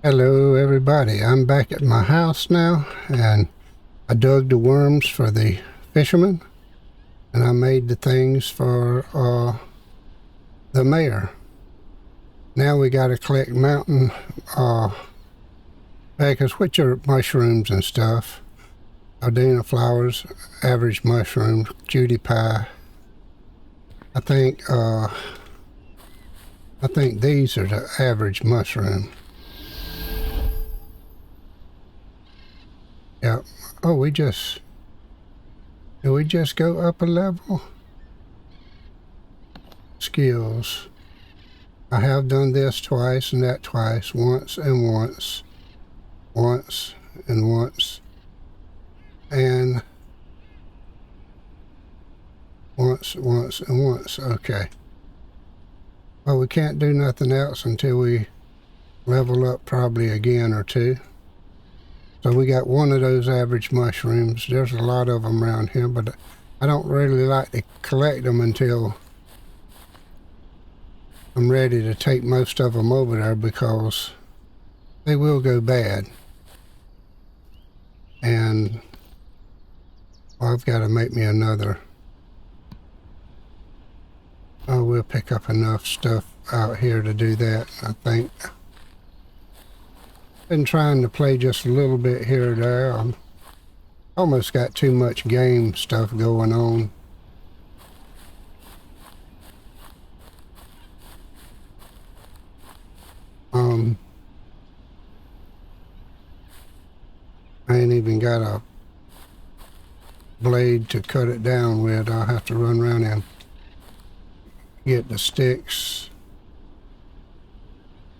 Hello everybody, I'm back at my house now and I dug the worms for the fishermen and I made the things for the mayor. Now we got to collect mountain bacchus, which are mushrooms and stuff. Aldina flowers, average mushrooms, Judy pie. I think these are the average mushroom. Yep. Oh, did we just go up a level? Skills. I have done this twice and that twice, once and once, once and once, and once and once. Okay. Well, we can't do nothing else until we level up probably again or two. So we got one of those average mushrooms. There's a lot of them around here, but I don't really like to collect them until I'm ready to take most of them over there because they will go bad. And well, I've got to make me another. Oh, we'll pick up enough stuff out here to do that, I think. Been trying to play just a little bit here or there. I'm almost got too much game stuff going on. I ain't even got a blade to cut it down with. I'll have to run around and get the sticks.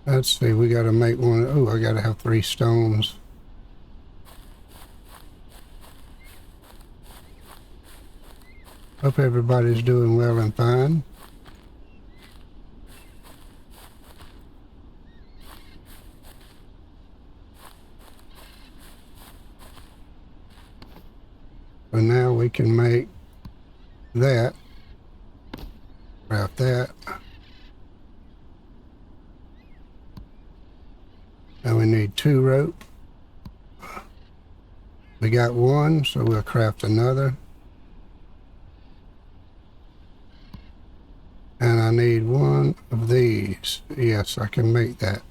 Let's see, we got to make one. Oh, I got to have 3 stones. Hope everybody's doing well and fine. So now we can make that, craft that. Now we need 2 rope. We got 1, so we'll craft another. And I need 1 of these. Yes, I can make that.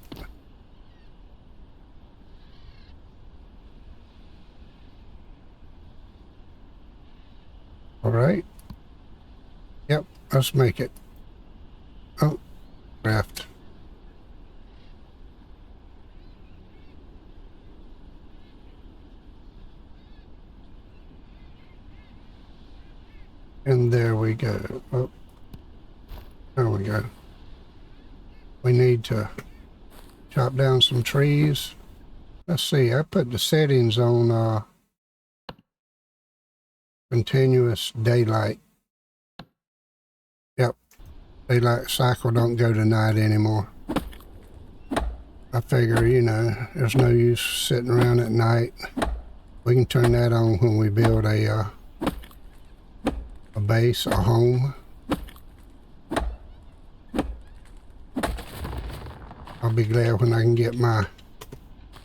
All right. Yep, let's make it. Oh, craft. And there we go. Oh, there we go. We need to chop down some trees. Let's see, I put the settings on continuous daylight. Yep, daylight cycle don't go to night anymore. I figure, you know, there's no use sitting around at night. We can turn that on when we build a base, a home. I'll be glad when I can get my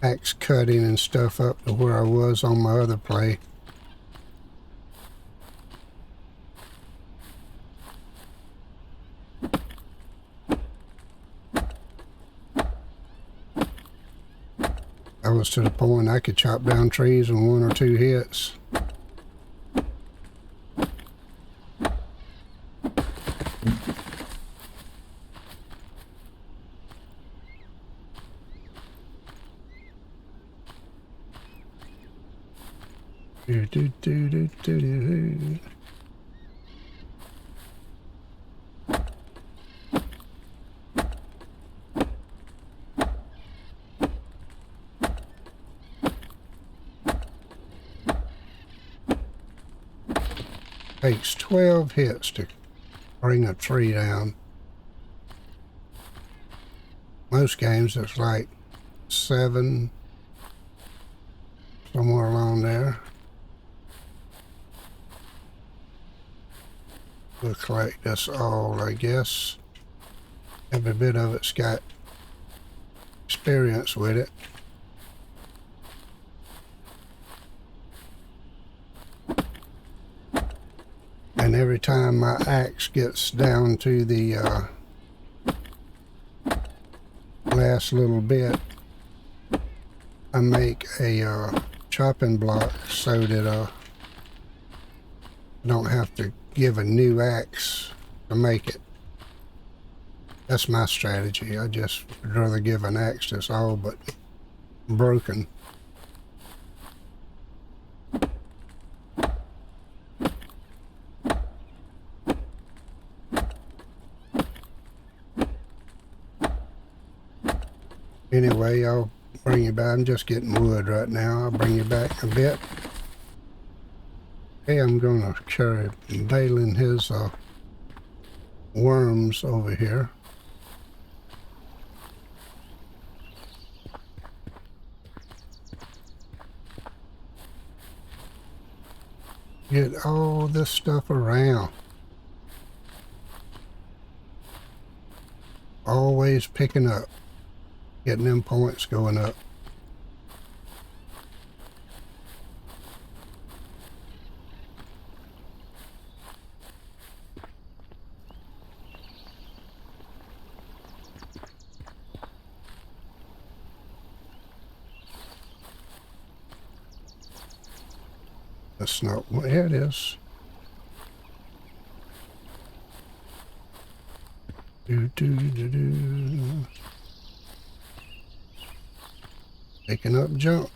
axe cutting and stuff up to where I was on my other play. I was to the point I could chop down trees in 1 or 2 hits. Do, do, do, do, do, do. Takes 12 hits to bring a tree down. Most games it's like 7, somewhere along there. We'll collect this all, I guess. Every bit of it's got experience with it. And every time my axe gets down to the last little bit, I make a chopping block so that I don't have to give a new axe to make it. That's my strategy. I just would rather give an axe that's all but broken. Anyway, I'll bring you back. I'm just getting wood right now. I'll bring you back in a bit. Okay, I'm going to carry baling his worms over here. Get all this stuff around. Always picking up. Getting them points going up. That's not what it is. Picking up junk.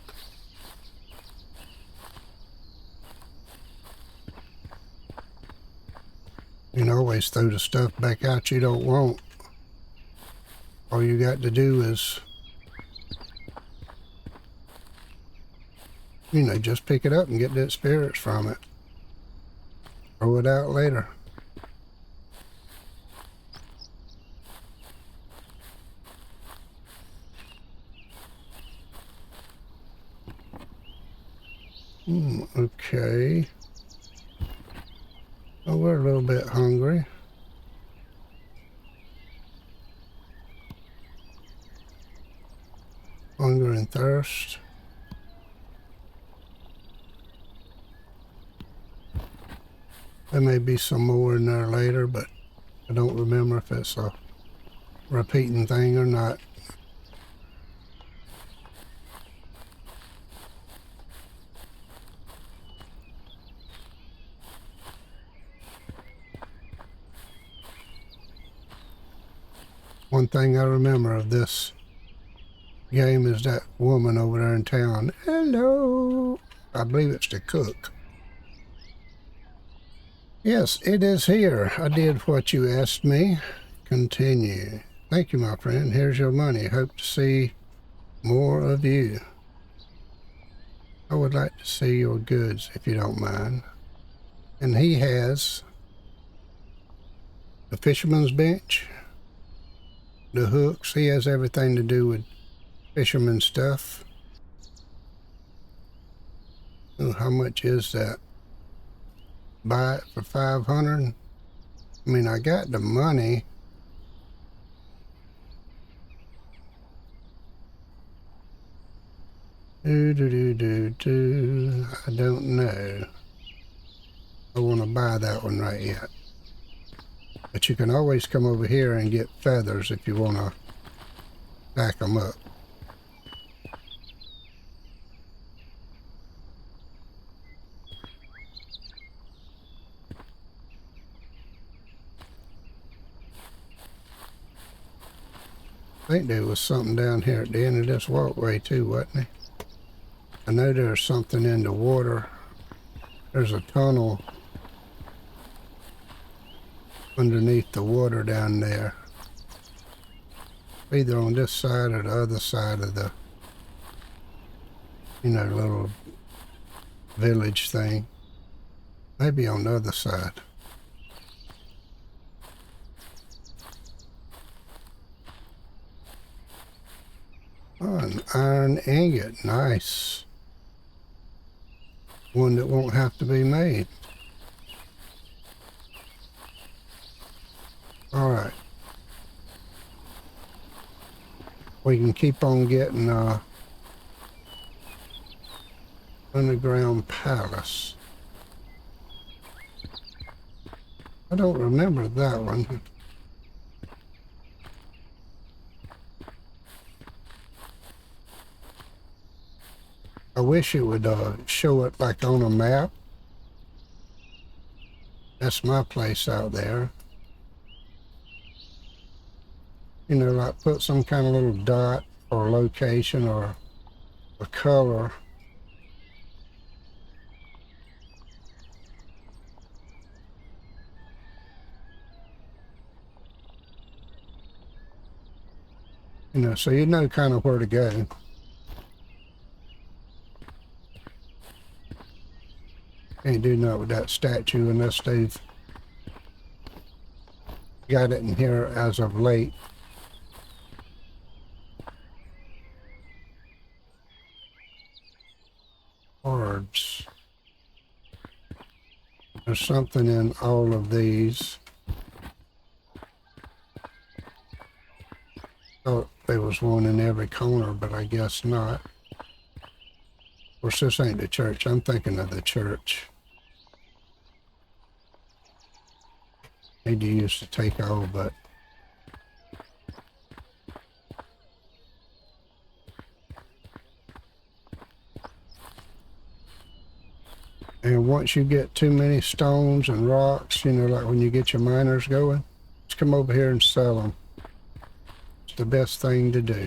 You can always throw the stuff back out you don't want. All you got to do is, you know, just pick it up and get that spirits from it. Throw it out later. Okay. Oh, we're a little bit hungry. Hunger and thirst. There may be some more in there later, but I don't remember if it's a repeating thing or not. One thing I remember of this game is that woman over there in town. Hello. I believe it's the cook. Yes, it is here. I did what you asked me. Continue. Thank you, my friend. Here's your money. Hope to see more of you. I would like to see your goods, if you don't mind. And he has the fisherman's bench, the hooks. He has everything to do with fisherman stuff. Oh, how much is that? Buy it for 500. I mean, I got the money. I don't know. I want to buy that one right yet. But you can always come over here and get feathers if you want to pack them up. I think there was something down here at the end of this walkway too, wasn't there? I know there's something in the water. There's a tunnel underneath the water down there. Either on this side or the other side of the, you know, little village thing. Maybe on the other side. Oh, an iron ingot. Nice. One that won't have to be made. All right. we can keep on getting underground palace. I don't remember that one. I wish it would show it like on a map. That's my place out there. You know, like put some kind of little dot or location or a color. You know, so you know kind of where to go. Can't do nothing with that statue unless they've got it in here as of late. Cards. There's something in all of these. Thought there was one in every corner, but I guess not. Of course, this ain't the church. I'm thinking of the church. Need to use to take all, but and once you get too many stones and rocks, you know, like when you get your miners going, just come over here and sell them. It's the best thing to do.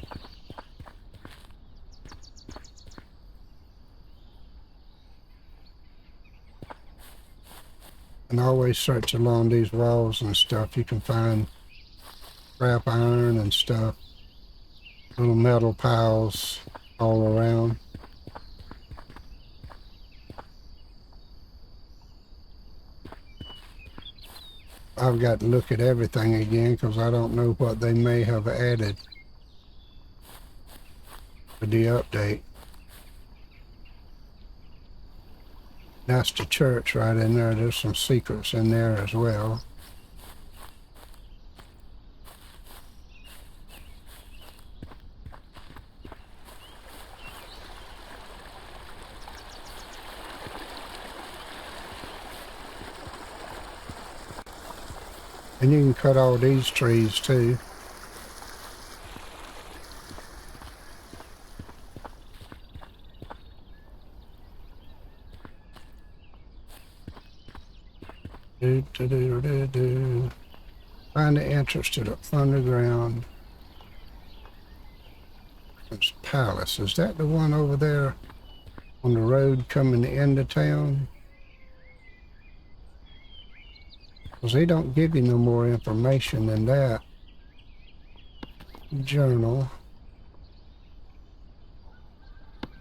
And always search along these walls and stuff. You can find scrap iron and stuff, little metal piles all around. I've got to look at everything again because I don't know what they may have added with the update. That's the church right in there. There's some secrets in there as well. And you can cut all these trees too. Find the entrance to the underground palace. Is that the one over there on the road coming into town? Because they don't give you no more information than that. Journal.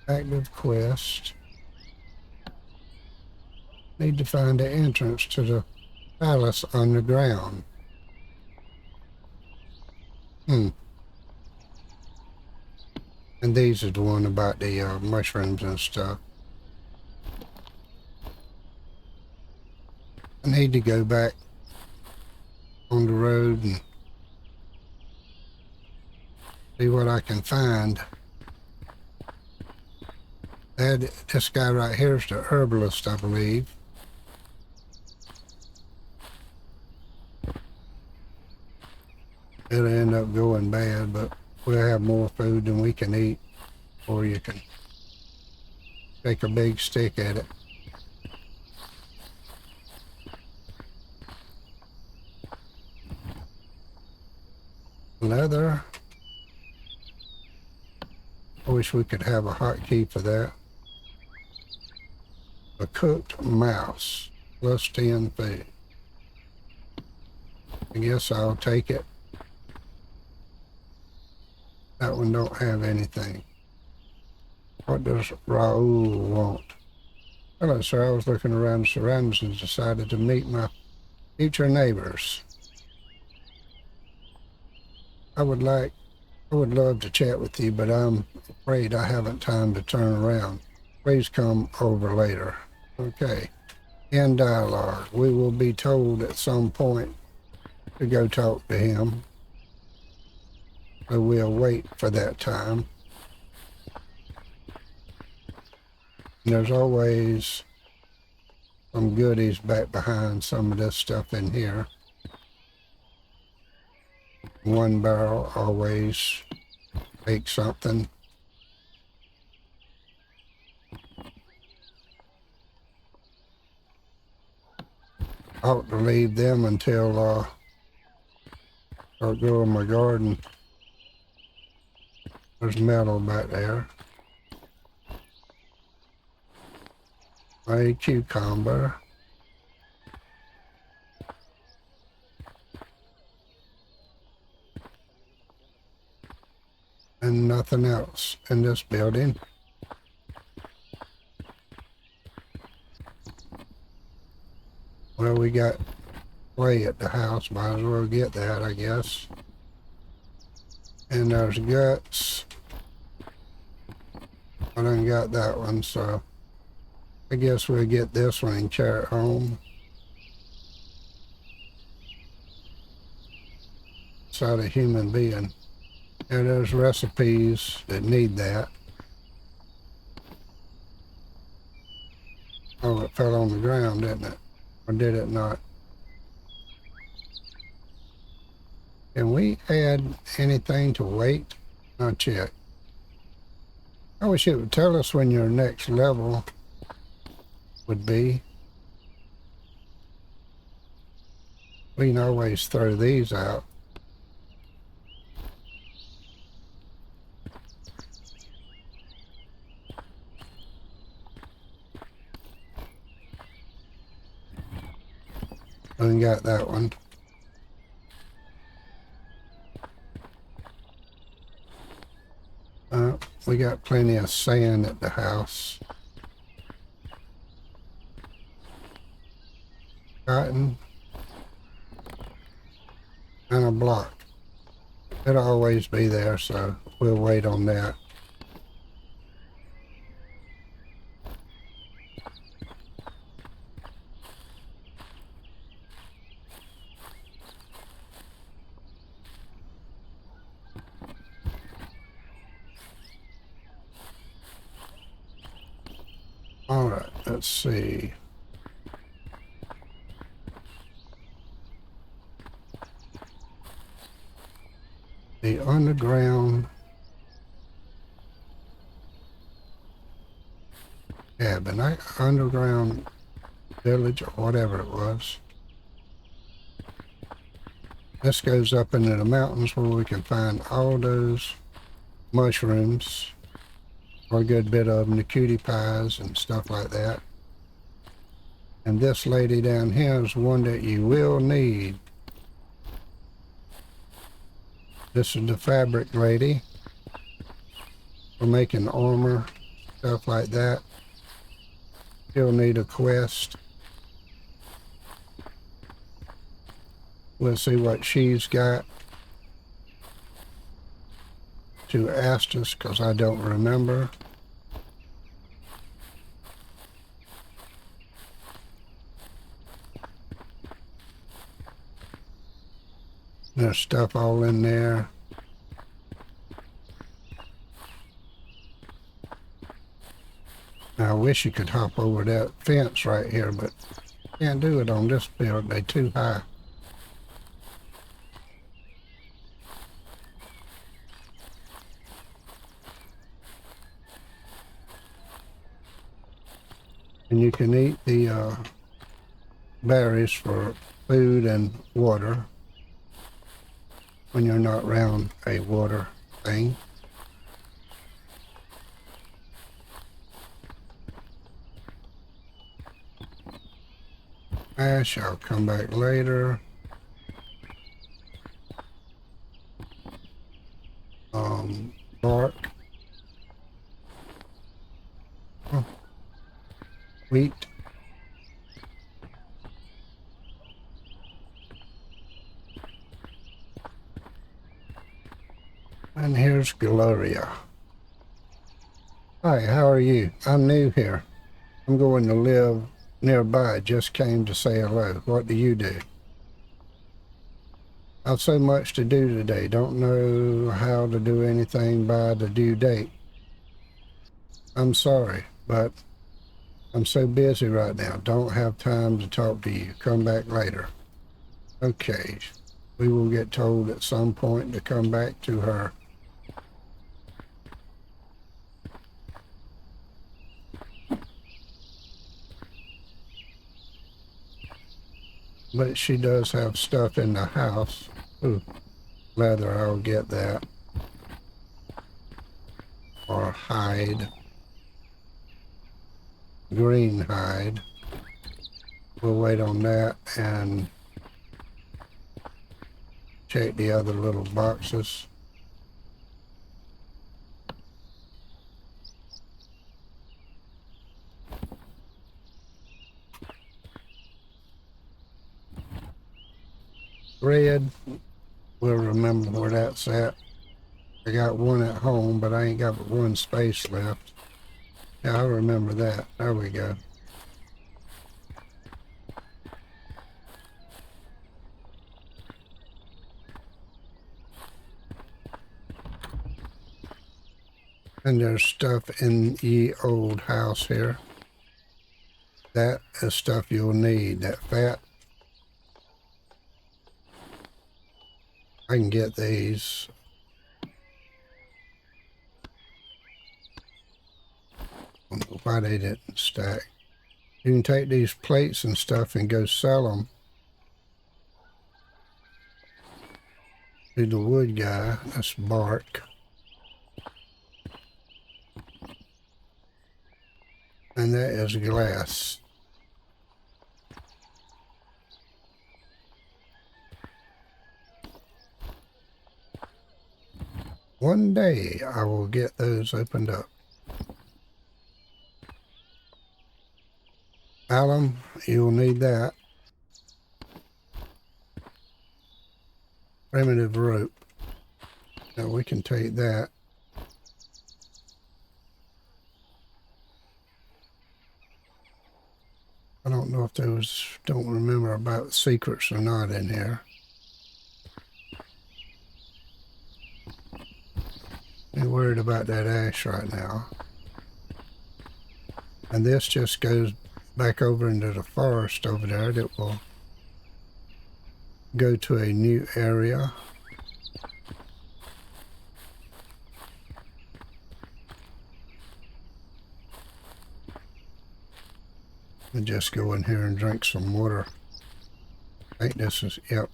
Active quest. Need to find the entrance to the palace underground. And these are the one about the mushrooms and stuff. I need to go back on the road and see what I can find. This guy right here is the herbalist, I believe. It'll end up going bad, but we'll have more food than we can eat, or you can take a big stick at it. Leather. I wish we could have a hotkey for that. A cooked mouse, plus 10 food. I guess I'll take it. That one don't have anything. What does Raoul want? Hello, sir. I was looking around the surroundings and decided to meet my future neighbors. I would love to chat with you, but I'm afraid I haven't time to turn around. Please come over later. Okay. In dialogue. We will be told at some point to go talk to him. So we'll wait for that time. And there's always some goodies back behind some of this stuff in here. One barrel always makes something. I ought to leave them until I start growing my garden. There's metal back there. A cucumber. And nothing else in this building. Well, we got clay at the house. Might as well get that, I guess. And there's guts. I done got that one, so I guess we'll get this one and carry it home. It's not a human being. And there's recipes that need that. Oh, it fell on the ground, didn't it? Or did it not? Can we add anything to weight? Not yet. I wish it would tell us when your next level would be. We can always throw these out. I got that one. We got plenty of sand at the house. Cotton. And a block. It'll always be there, so we'll wait on that. All right, let's see. The underground cabin, underground village or whatever it was. This goes up into the mountains where we can find all those mushrooms. Or a good bit of them, the cutie pies and stuff like that. And this lady down here is one that you will need. This is the fabric lady for making armor, stuff like that. You'll need a quest. We'll see what she's got to ask us, because I don't remember. There's stuff all in there. Now, I wish you could hop over that fence right here, but can't do it on this build. They're too high. And you can eat the berries for food and water when you're not around a water thing. Ash, I'll come back later. Bark. Oh. Wheat. And here's Gloria. Hi, how are you? I'm new here. I'm going to live nearby. Just came to say hello. What do you do? I've so much to do today. Don't know how to do anything by the due date. I'm sorry, but I'm so busy right now. Don't have time to talk to you. Come back later. Okay. We will get told at some point to come back to her. But she does have stuff in the house. Ooh, leather, I'll get that. Or hide. Green hide. We'll wait on that and check the other little boxes. Red, we'll remember where that's at. I got one at home, but I ain't got but one space left. Yeah, I remember that. There we go. And there's stuff in the old house here. That is stuff you'll need. That fat. I can get these. I don't know why they didn't stack. You can take these plates and stuff and go sell them to the wood guy. That's bark. And that is glass. One day I will get those opened up. Alum, you'll need that. Primitive rope. Now we can take that. I don't know if those, don't remember about secrets or not in here. I'm worried about that ash right now. And this just goes back over into the forest over there that will go to a new area. And just go in here and drink some water. I think this is, yep.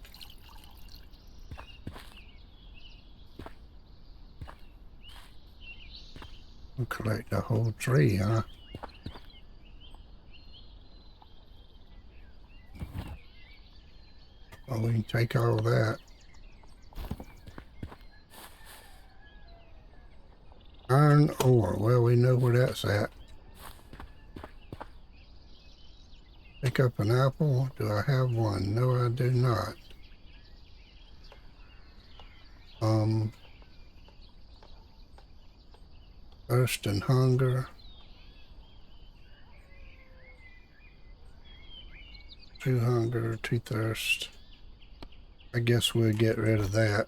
We'll collect the whole tree, huh? Well, we can take all that. Iron ore, well, we know where that's at. Pick up an apple. Do I have one? No, I do not. Thirst and hunger. Two hunger, two thirst. I guess we'll get rid of that.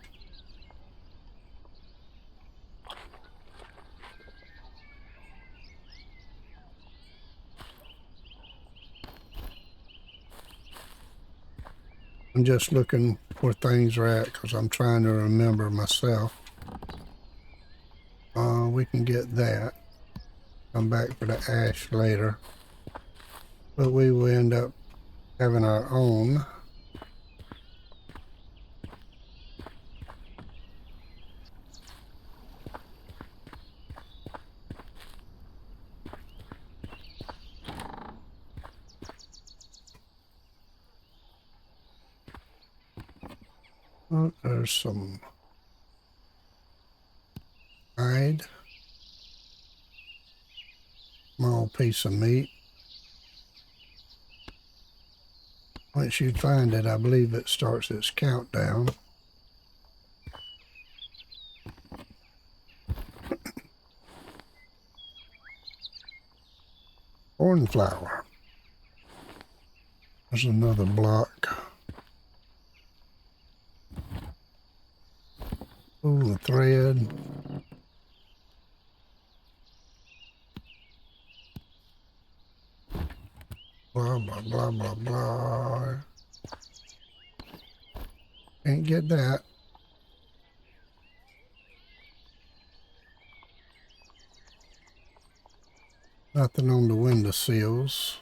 I'm just looking where things are at because I'm trying to remember myself. We can get that. Come back for the ash later. But we will end up having our own. Oh, there's some hide. Small piece of meat. Once you find it, I believe it starts its countdown. Cornflower. There's another block. Ooh, thread. Blah, blah, blah, blah, blah. Can't get that. Nothing on the windowsills.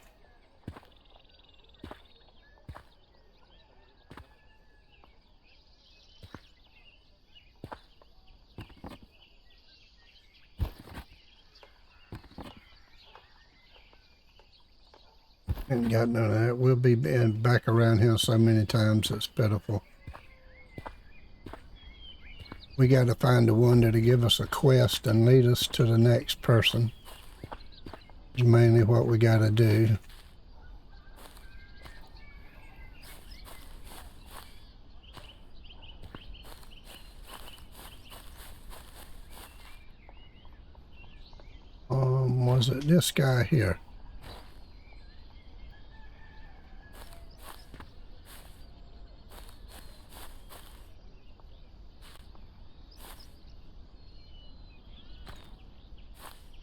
Ain't got none of that. We'll be back around here so many times it's pitiful. We got to find the one that'll give us a quest and lead us to the next person. Is mainly what we got to do. Was it this guy here?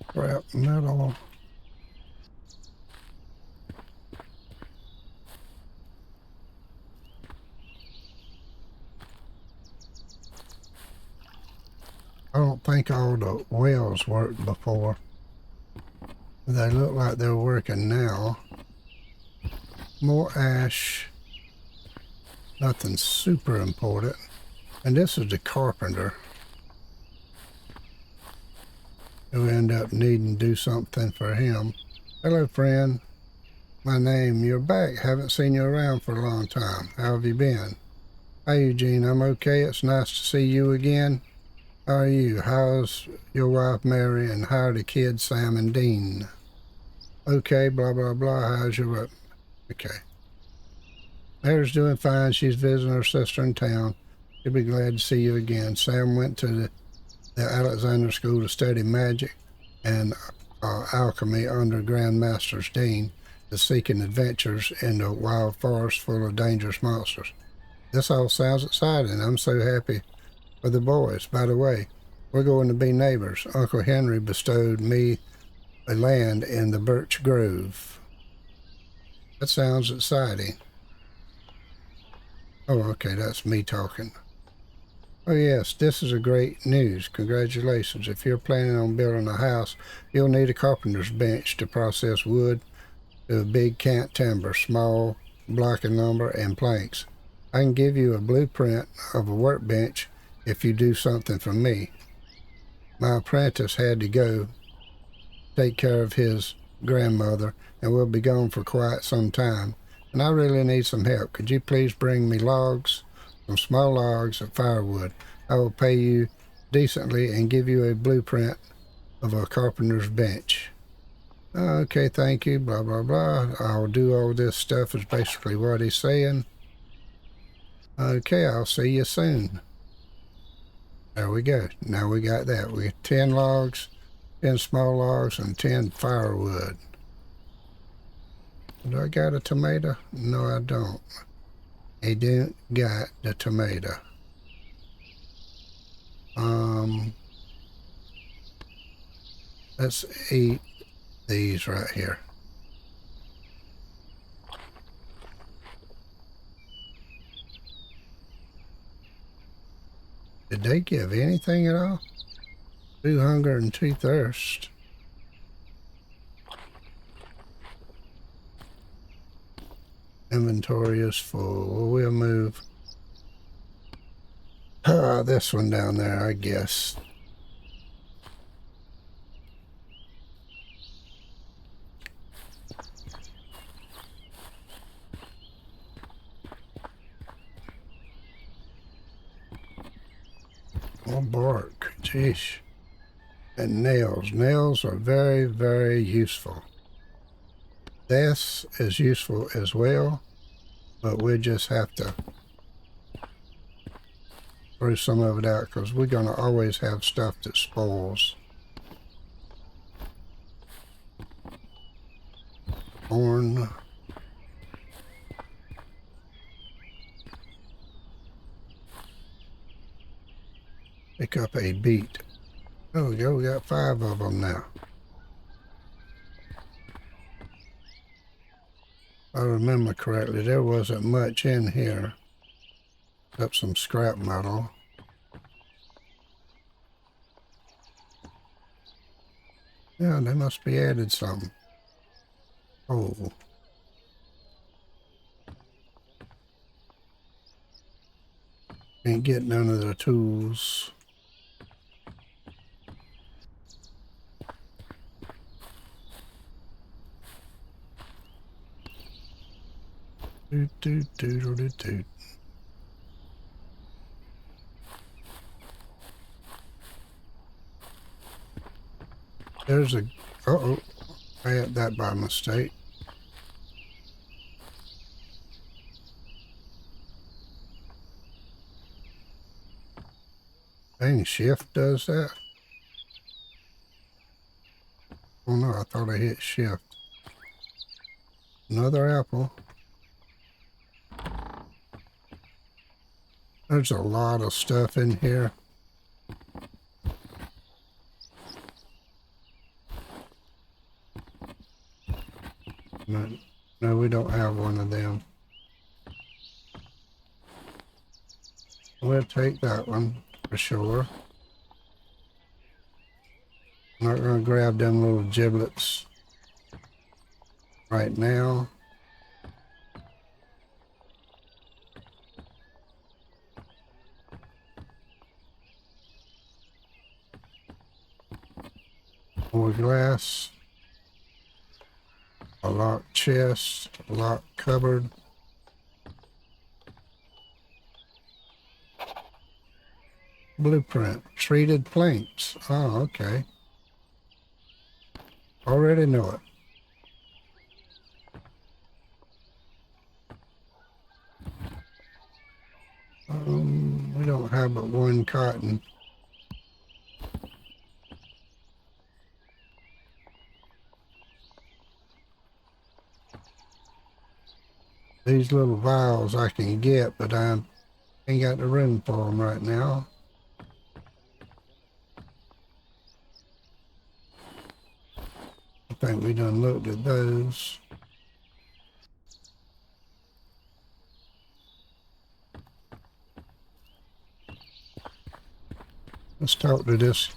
Scrap metal. I don't think all the wells worked before. They look like they're working now. More ash. Nothing super important. And this is the carpenter. We end up needing to do something for him. Hello, friend. My name. You're back. Haven't seen you around for a long time. How have you been? Hi, Eugene. I'm okay. It's nice to see you again. How are you? How's your wife, Mary, and how are the kids, Sam and Dean? Okay, blah, blah, blah. How's your wife? Okay. Mary's doing fine. She's visiting her sister in town. She'll be glad to see you again. Sam went to the Alexander School to study magic and alchemy under Grand Masters Dean, is seeking adventures in the wild forest full of dangerous monsters. This all sounds exciting. I'm so happy for the boys. By the way, we're going to be neighbors. Uncle Henry bestowed me a land in the Birch Grove. That sounds exciting. Oh, okay, that's me talking. Oh yes, this is a great news. Congratulations. If you're planning on building a house, you'll need a carpenter's bench to process wood to a big cant timber, small block of lumber, and planks. I can give you a blueprint of a workbench if you do something for me. My apprentice had to go take care of his grandmother and will be gone for quite some time, and I really need some help. Could you please bring me logs, some small logs of firewood? I will pay you decently and give you a blueprint of a carpenter's bench. Okay, thank you, blah, blah, blah. I'll do all this stuff is basically what he's saying. Okay, I'll see you soon. There we go. Now we got that. We got 10 logs, 10 small logs, and 10 firewood. Do I got a tomato? No, I don't. I don't got the tomato. Let's eat these right here. Did they give anything at all? 2 hunger and 2 thirst. Inventory is full. We'll move this one down there, I guess. More bark. Jeez. And nails. Nails are very, very useful. This is useful as well, but we just have to throw some of it out because we're going to always have stuff that spoils. Corn. Pick up a beet. Oh, we go. We got 5 of them now. If I remember correctly, there wasn't much in here except some scrap metal. Yeah, they must be added something. Oh. Can't get none of the tools. Doot, doot, doodle, doot, doot. There's a... Uh-oh. I had that by mistake. Dang, shift does that? Oh no, I thought I hit shift. Another apple. There's a lot of stuff in here. No, we don't have one of them. We'll take that one for sure. I'm not going to grab them little giblets right now. More glass. A locked chest. A locked cupboard. Blueprint. Treated planks. Oh, okay. Already know it. We don't have but one cotton. These little vials I can get, but I ain't got the room for them right now. I think we done looked at those. Let's talk to this.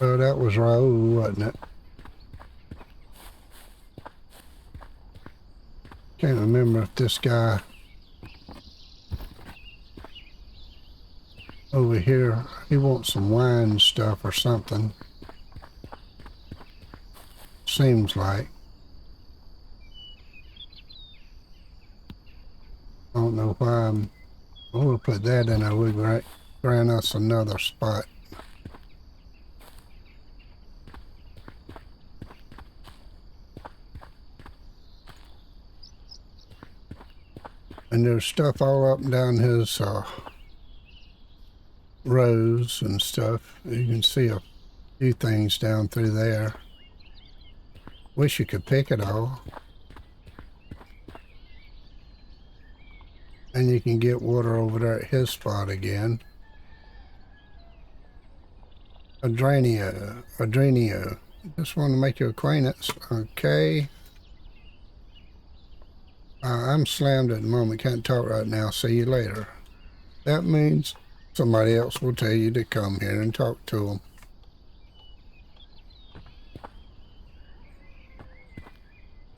Oh, that was Raoul, wasn't it? Can't remember if this guy over here, he wants some wine stuff or something. Seems like. I don't know why we'll put that in there. We'll grant us another spot. And there's stuff all up and down his rows and stuff. You can see a few things down through there. Wish you could pick it all. And you can get water over there at his spot again. Adrenio. Just want to make your acquaintance. Okay. I'm slammed at the moment. Can't talk right now. See you later. That means somebody else will tell you to come here and talk to them.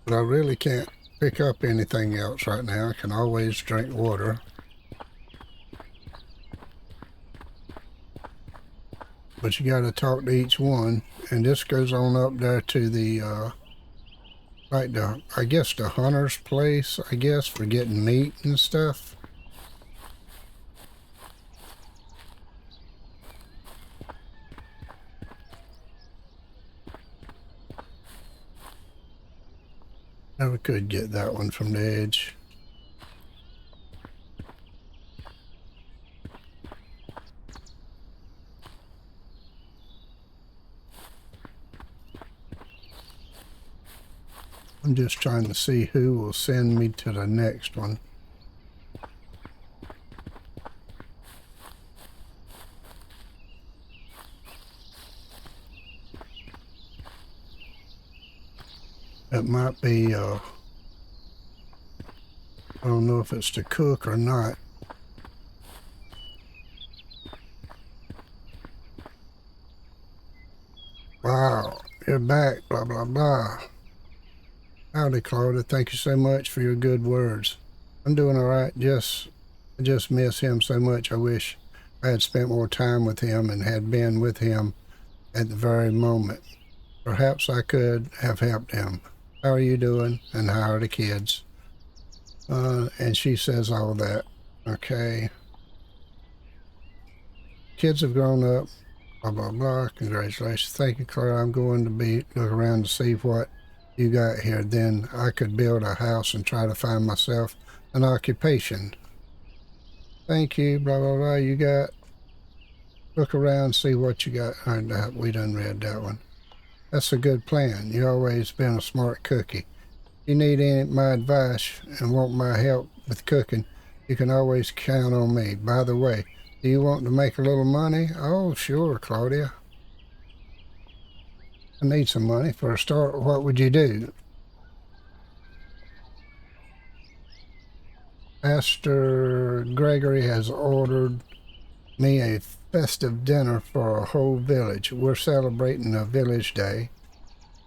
But I really can't pick up anything else right now. I can always drink water. But you got to talk to each one. And this goes on up there to the, like I guess the hunter's place, I guess, for getting meat and stuff. Now we could get that one from the edge. I'm just trying to see who will send me to the next one. It might be, I don't know if it's to cook or not. Wow, you're back, blah, blah, blah. Howdy, Claudia. Thank you so much for your good words. I'm doing all right. I just miss him so much. I wish I had spent more time with him and had been with him at the very moment. Perhaps I could have helped him. How are you doing? And how are the kids? And she says all that. Okay. Kids have grown up. Blah, blah, blah. Congratulations. Thank you, Claire. I'm going to look around to see what you got here. Then I could build a house and try to find myself an occupation. Thank you. Blah, blah, blah. You got... Look around, see what you got. We done read that one. That's a good plan. You always been a smart cookie. If you need my advice and want my help with cooking, you can always count on me. By the way, do you want to make a little money? Oh, sure, Claudia. I need some money. For a start, what would you do? Pastor Gregory has ordered me a festive dinner for a whole village. We're celebrating a village day.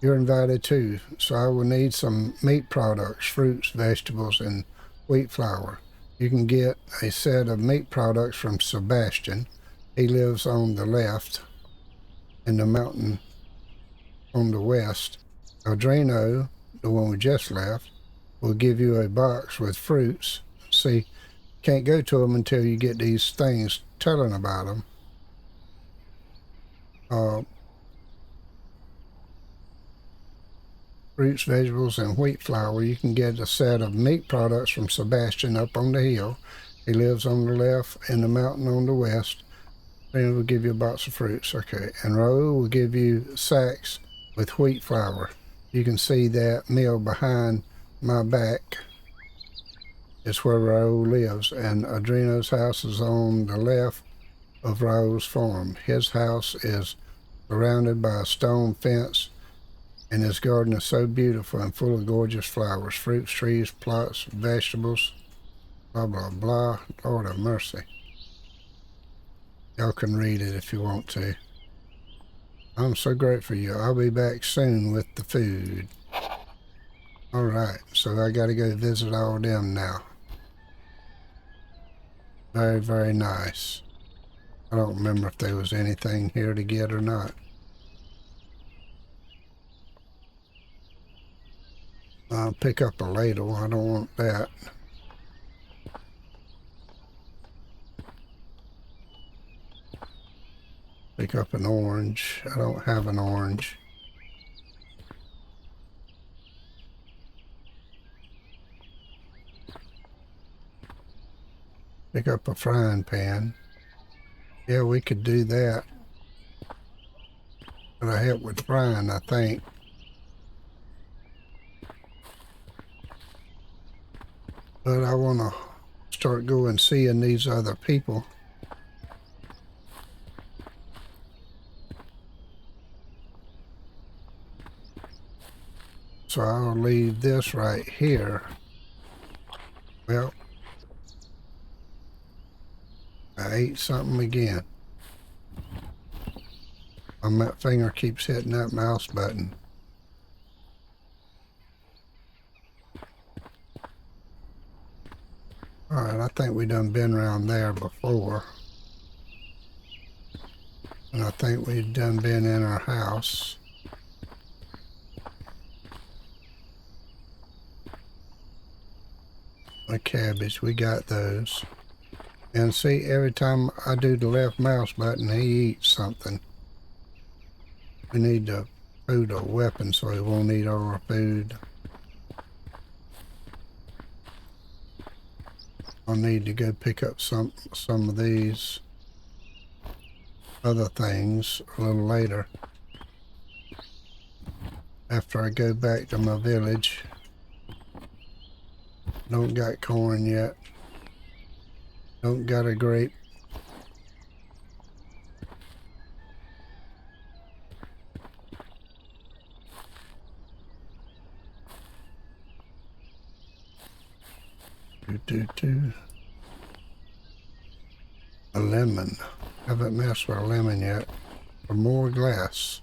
You're invited too, so I will need some meat products, fruits, vegetables, and wheat flour. You can get a set of meat products from Sebastian. He lives on the left in the mountain on the west. Adreno, the one we just left, will give you a box with fruits. See, can't go to them until you get these things telling about them. Fruits, vegetables, and wheat flour. You can get a set of meat products from Sebastian up on the hill. He lives on the left in the mountain on the west. Then we'll give you a box of fruits. Okay. And Raoul will give you sacks with wheat flour. You can see that mill behind my back. It's where Raoul lives. And Adreno's house is on the left of Raoul's farm. His house is surrounded by a stone fence, and his garden is so beautiful and full of gorgeous flowers, fruits, trees, plots, vegetables, blah, blah, blah. Lord have mercy. Y'all can read it if you want to. I'm so grateful for you. I'll be back soon with the food. All right, so I got to go visit all of them now. Very, very nice. I don't remember if there was anything here to get or not. I'll pick up a ladle. I don't want that. Pick up an orange. I don't have an orange. Pick up a frying pan. Yeah, we could do that. But I help with frying, I think. But I want to start going seeing these other people. So I'll leave this right here. Well, I ate something again. My finger keeps hitting that mouse button. Alright, I think we done been around there before. And I think we've done been in our house. The cabbage, we got those. And see, every time I do the left mouse button, he eats something. We need to food a weapon so he won't eat all our food. I'll need to go pick up some of these other things a little later. After I go back to my village. Don't got corn yet. Don't got a grape. A lemon. Haven't messed with a lemon yet. For more glass.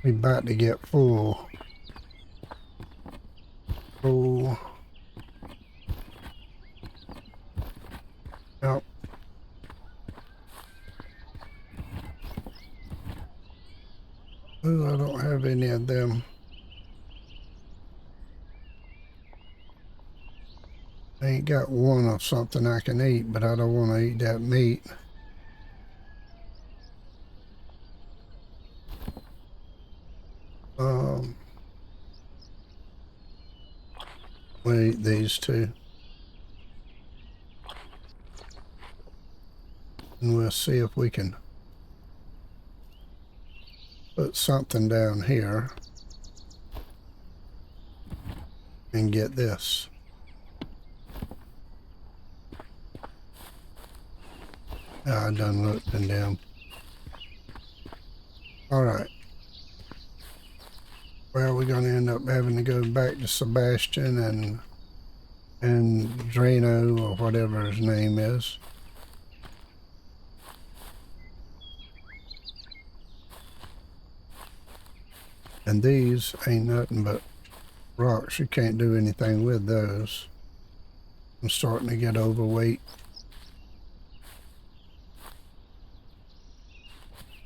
We about to get full. Full. Yep. Oh, I don't have any of them. I ain't got one of something I can eat, but I don't want to eat that meat. We'll eat these two. And we'll see if we can put something down here and get this. I done looked in them. Alright. Well, we're going to end up having to go back to Sebastian and Drano, or whatever his name is. And these ain't nothing but rocks. You can't do anything with those. I'm starting to get overweight.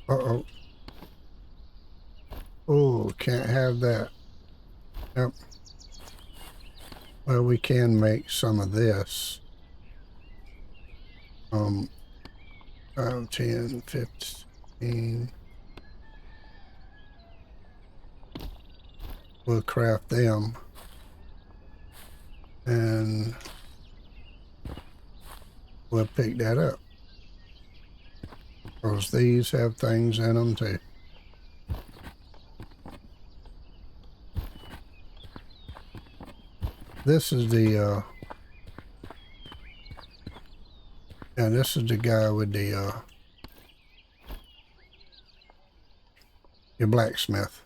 Uh-oh. Oh, can't have that. Yep. Well, we can make some of this. 5, 10, 15. We'll craft them. And we'll pick that up. Because these have things in them too. This is the this is the guy with the your blacksmith.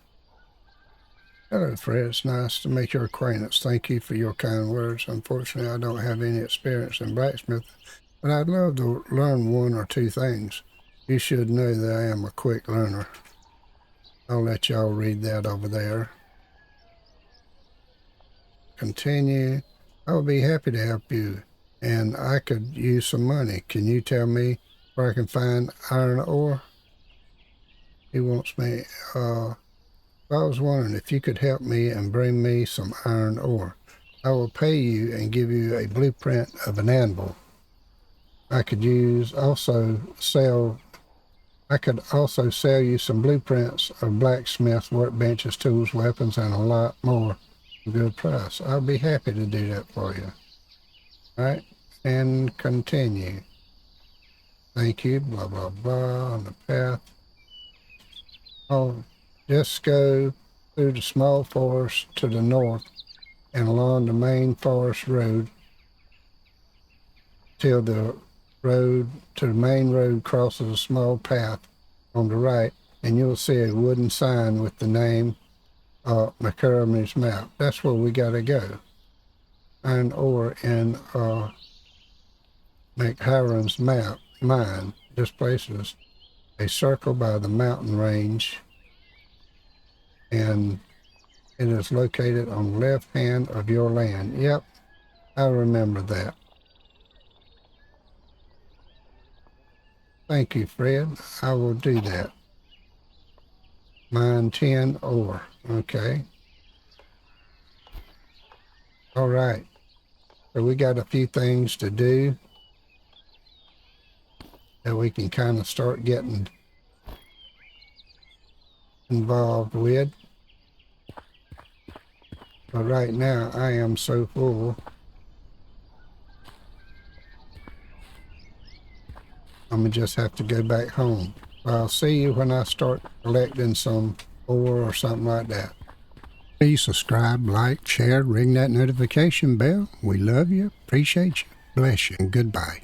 Hello, Fred. It's nice to make your acquaintance. Thank you for your kind words. Unfortunately, I don't have any experience in blacksmith, but I'd love to learn one or two things. You should know that I am a quick learner. I'll let y'all read that over there. Continue. I would be happy to help you, and I could use some money. Can you tell me where I can find iron ore? He wants me. I was wondering if you could help me and bring me some iron ore. I will pay you and give you a blueprint of an anvil. I could also sell you some blueprints of blacksmith workbenches, tools, weapons, and a lot more. Good price. I'll be happy to do that for you. All right, and continue. Thank you. Blah blah blah. On the path. Oh, just go through the small forest to the north and along the main forest road till the main road crosses a small path on the right, and you'll see a wooden sign with the name McCurmey's map. That's where we gotta go. Iron ore in McHaren's mine. This place is a circle by the mountain range, and it is located on the left hand of your land. Yep, I remember that. Thank you, Fred. I will do that. Mine 10 ore. Okay. All right. So we got a few things to do that we can kind of start getting involved with. But right now I am so full. I'm gonna just have to go back home. I'll see you when I start collecting some ore or something like that. Please subscribe, like, share, ring that notification bell. We love you, appreciate you, bless you, and goodbye.